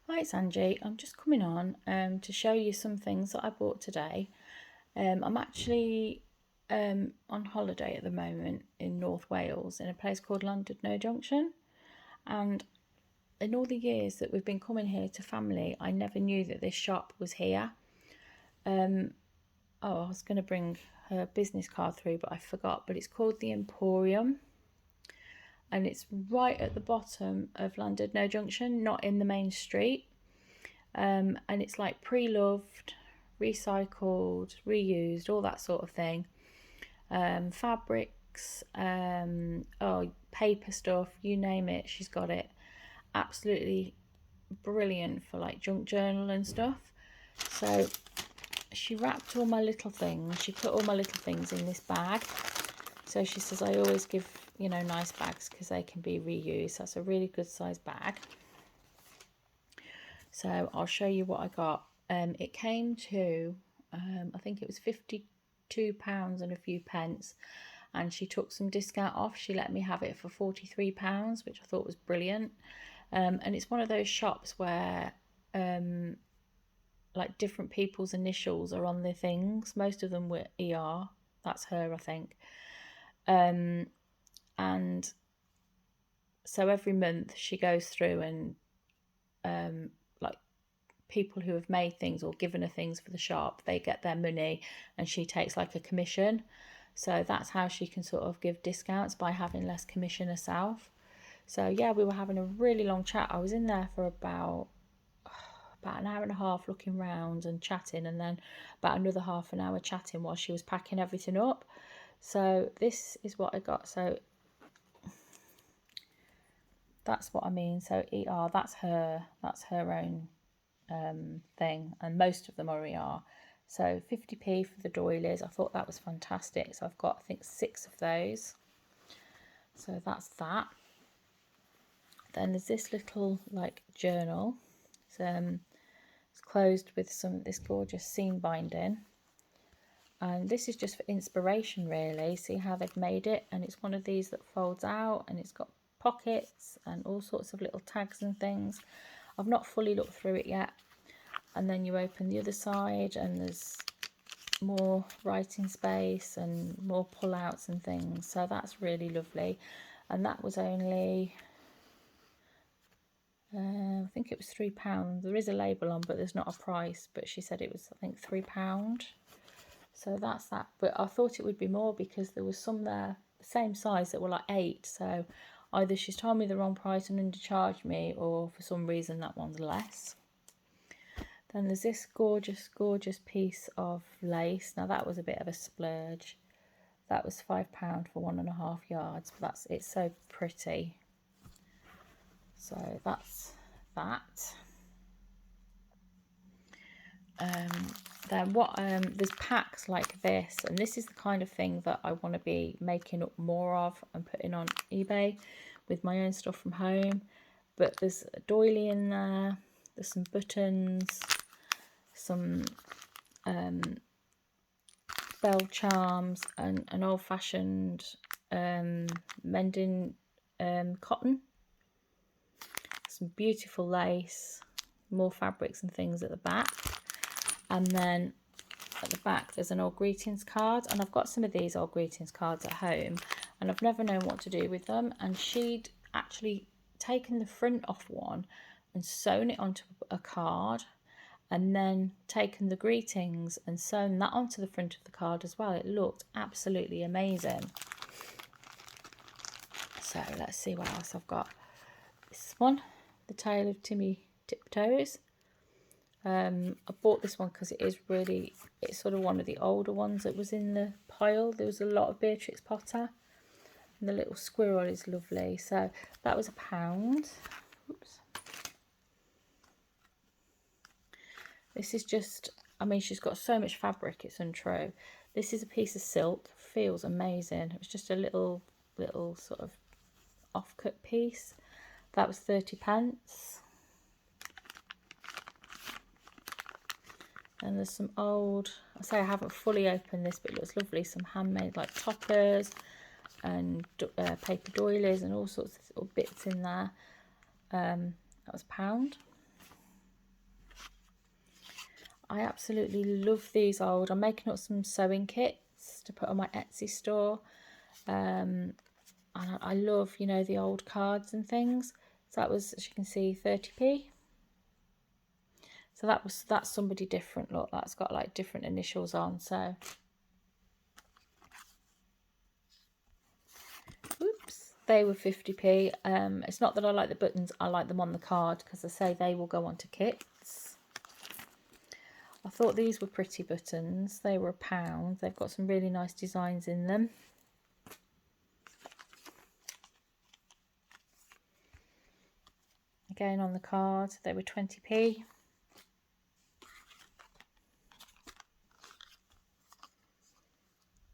Hi, it's Angie. I'm just coming on to show you some things that I bought today. I'm actually on holiday at the moment in North Wales in a place called Llandudno Junction. And in all the years that we've been coming here to family, I never knew that this shop was here. I was going to bring her business card through, but I forgot. But it's called the Emporium. And it's right at the bottom of Llandudno Junction, not in the main street. And it's like pre-loved, recycled, reused, all that sort of thing. Fabrics, paper stuff, you name it, she's got it. Absolutely brilliant for like junk journal and stuff. So she wrapped all my little things, she put all my little things in this bag. So she says I always give, nice bags because they can be reused. That's a really good size bag. So I'll show you what I got. It came to, I think it was £52 and a few pence. And she took some discount off. She let me have it for £43, which I thought was brilliant. And it's one of those shops where like different people's initials are on their things. Most of them were ER. That's her, I think. And so every month she goes through and like people who have made things or given her things for the shop, they get their money and she takes like a commission. So that's how she can sort of give discounts, by having less commission herself. So yeah, we were having a really long chat. I was in there for about an hour and a half looking round and chatting, and then about another half an hour chatting while she was packing everything up. So this is what I got. So that's what I mean. So ER, that's her own thing, and most of them are ER. So 50p for the doilies. I thought that was fantastic. So I've got, I think, 6 of those. So that's that. Then there's this little like journal. It's closed with some of this gorgeous seam binding. And this is just for inspiration, really. See how they've made it. And it's one of these that folds out, and it's got pockets and all sorts of little tags and things. I've not fully looked through it yet. And then you open the other side and there's more writing space and more pull-outs and things. So that's really lovely. And that was only, I think it was £3. There is a label on, but there's not a price. But she said it was, I think, £3. So that's that. But I thought it would be more because there was some there, the same size, that were like 8. So either she's told me the wrong price and undercharged me, or for some reason that one's less. Then there's this gorgeous, gorgeous piece of lace. Now that was a bit of a splurge. That was £5 for 1.5 yards. But it's so pretty. So that's that. Then there's packs like this, and this is the kind of thing that I want to be making up more of and putting on eBay with my own stuff from home. But there's a doily in there. There's some buttons, some bell charms, and an old-fashioned mending cotton. Some beautiful lace, more fabrics and things at the back. And then at the back there's an old greetings card, and I've got some of these old greetings cards at home and I've never known what to do with them. And she'd actually taken the front off one and sewn it onto a card, and then taken the greetings and sewn that onto the front of the card as well. It looked absolutely amazing. So let's see what else I've got. This one, The Tale of Timmy Tiptoes. I bought this one because it's sort of one of the older ones that was in the pile. There was a lot of Beatrix Potter, and the little squirrel is lovely. So that was £1. Oops. This is just, I mean, she's got so much fabric, it's untrue. This is a piece of silk, feels amazing. It was just a little sort of off-cut piece. That was 30p. And there's some old, I say I haven't fully opened this, but it looks lovely. Some handmade like toppers and paper doilies and all sorts of little bits in there. That was £1. I absolutely love these old. I'm making up some sewing kits to put on my Etsy store. And I love, you know, the old cards and things. So that was, as you can see, 30p. So that's somebody different. Look, that's got like different initials on. So, oops, they were 50p. It's not that I like the buttons, I like them on the card because I say they will go onto kits. I thought these were pretty buttons. They were £1. They've got some really nice designs in them. Again on the card, they were 20p.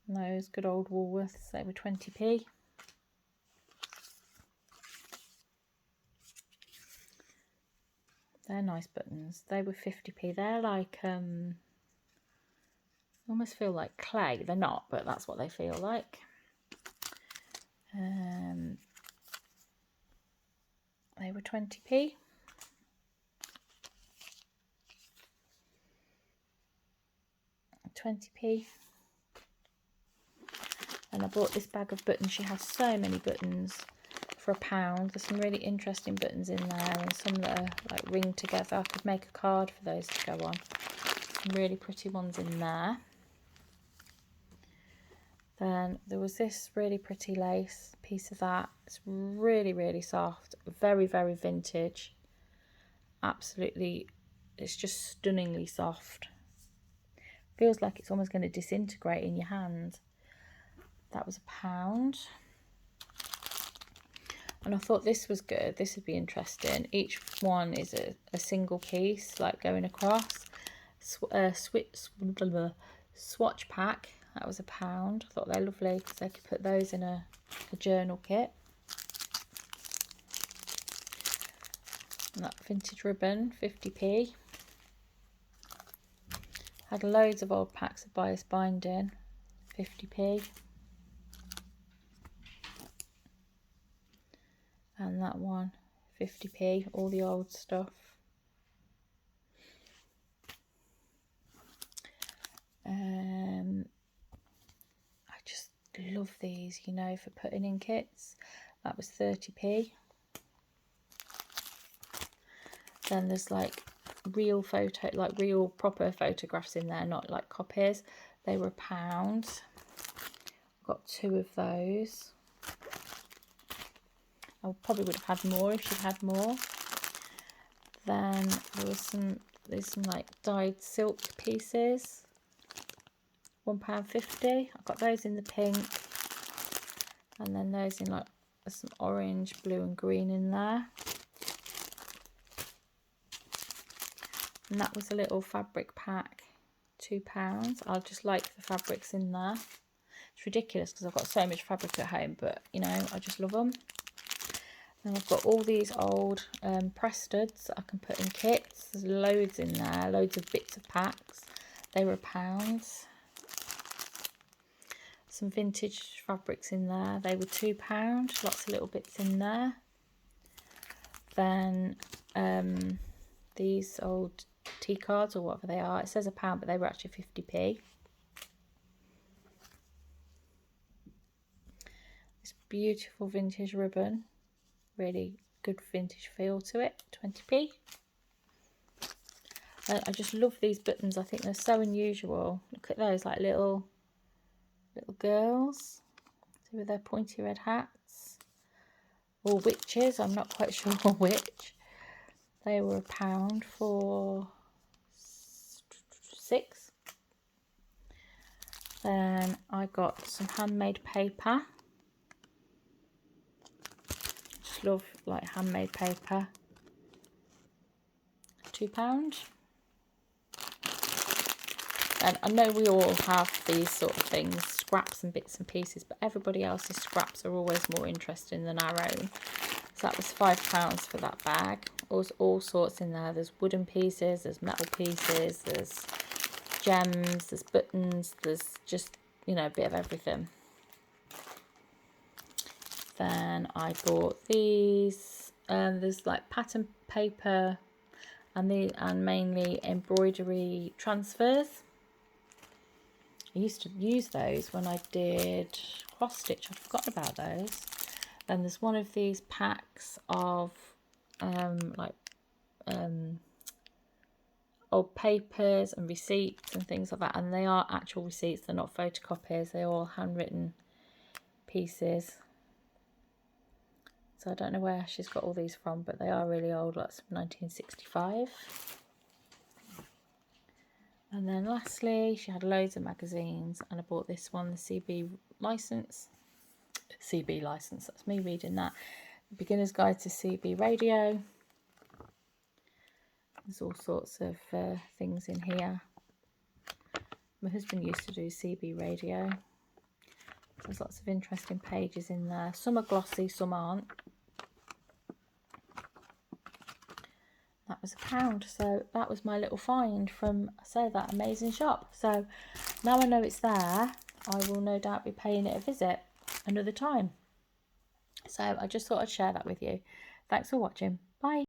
And those good old Woolworths, they were 20p. They're nice buttons. They were 50p. They're like, almost feel like clay. They're not, but that's what they feel like. They were 20p. £20p. And I bought this bag of buttons. She has so many buttons for £1. There's some really interesting buttons in there and some that are like ringed together. I could make a card for those to go on. Some really pretty ones in there. Then there was this really pretty lace piece of that. It's really, really soft. Very, very vintage. Absolutely, it's just stunningly soft. Feels like it's almost going to disintegrate in your hand. That was £1. And I thought this was good. This would be interesting. Each one is a single piece, like going across. Swatch pack. That was £1. I thought they're lovely because I could put those in a journal kit. And that vintage ribbon, 50p. Had loads of old packs of bias binding, 50p. And that one, 50p, all the old stuff. I just love these, you know, for putting in kits. That was 30p. Then there's like real proper photographs in there, not like copies. They were £1. Got 2 of those. I probably would have had more if she'd had more. Then there's some like dyed silk pieces, £1.50. I've got those in the pink, and then those in like some orange, blue and green in there. And that was a little fabric pack, £2. I just like the fabrics in there. It's ridiculous because I've got so much fabric at home, but you know, I just love them. And I've got all these old press studs that I can put in kits. There's loads in there, loads of bits of packs. They were £1. Some vintage fabrics in there. They were £2. Lots of little bits in there. Then these old tea cards or whatever they are. It says £1, but they were actually 50p. This beautiful vintage ribbon. Really good vintage feel to it, 20p. I just love these buttons. I think they're so unusual. Look at those, like little girls with their pointy red hats, or witches. I'm not quite sure which. They were £1 for 6. Then I got some handmade paper. Just love like handmade paper. £2. And I know we all have these sort of things, scraps and bits and pieces, but everybody else's scraps are always more interesting than our own. So that was £5 for that bag. There's all sorts in there. There's wooden pieces, there's metal pieces, there's gems, there's buttons, there's just, you know, a bit of everything. Then I bought these. There's like pattern paper and mainly embroidery transfers. I used to use those when I did cross stitch. I'd forgotten about those. Then there's one of these packs of old papers and receipts and things like that, and they are actual receipts, they're not photocopies, they're all handwritten pieces. So I don't know where she's got all these from, but they are really old. That's from 1965. And then lastly, she had loads of magazines, and I bought this one, the CB license, that's me reading that, Beginner's Guide to CB Radio. There's all sorts of things in here. My husband used to do CB radio. There's lots of interesting pages in there. Some are glossy, some aren't. That was £1, so that was my little find from, say, that amazing shop. So now I know it's there, I will no doubt be paying it a visit another time. So I just thought I'd share that with you. Thanks for watching. Bye.